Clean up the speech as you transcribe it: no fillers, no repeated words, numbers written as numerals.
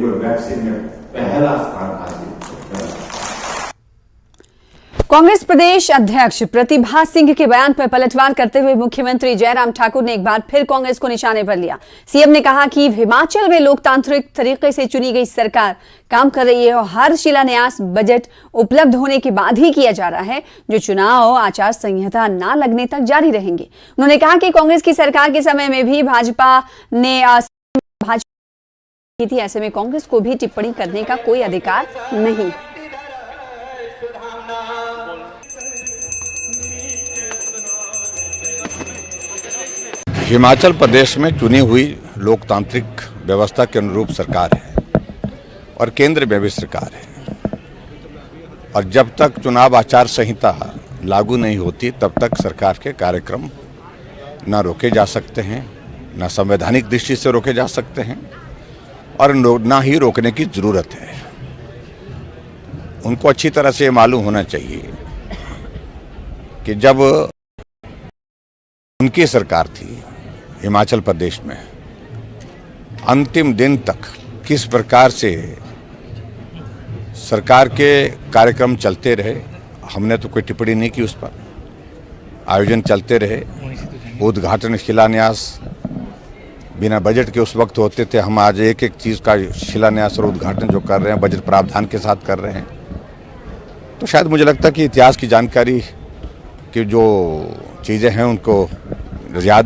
Covid vaccine में पहला स्थान हासिल किया। कांग्रेस प्रदेश अध्यक्ष प्रतिभा सिंह के बयान पर पलटवार करते हुए मुख्यमंत्री जयराम ठाकुर ने एक बार फिर कांग्रेस को निशाने पर लिया। सीएम ने कहा कि हिमाचल में लोकतांत्रिक तरीके से चुनी गई सरकार काम कर रही है और हर शिलान्यास बजट उपलब्ध होने के बाद ही किया जा रहा है, जो चुनाव आचार संहिता न लगने तक जारी रहेंगे। उन्होंने कहा कि कांग्रेस की सरकार के समय में भी भाजपा ने की थी, ऐसे में कांग्रेस को भी टिप्पणी करने का कोई अधिकार नहीं। हिमाचल प्रदेश में चुनी हुई लोकतांत्रिक व्यवस्था के अनुरूप सरकार है और केंद्र में भी सरकार है, और जब तक चुनाव आचार संहिता लागू नहीं होती तब तक सरकार के कार्यक्रम न रोके जा सकते हैं, न संवैधानिक दृष्टि से रोके जा सकते हैं और ना ही रोकने की ज़रूरत है। उनको अच्छी तरह से मालूम होना चाहिए कि जब उनकी सरकार थी हिमाचल प्रदेश में, अंतिम दिन तक किस प्रकार से सरकार के कार्यक्रम चलते रहे। हमने तो कोई टिप्पणी नहीं की उस पर। आयोजन चलते रहे, उद्घाटन शिलान्यास बिना बजट के उस वक्त होते थे। हम आज एक एक चीज़ का शिलान्यास और उद्घाटन जो कर रहे हैं बजट प्रावधान के साथ कर रहे हैं। तो शायद मुझे लगता है कि इतिहास की जानकारी की जो चीज़ें हैं उनको याद नहीं।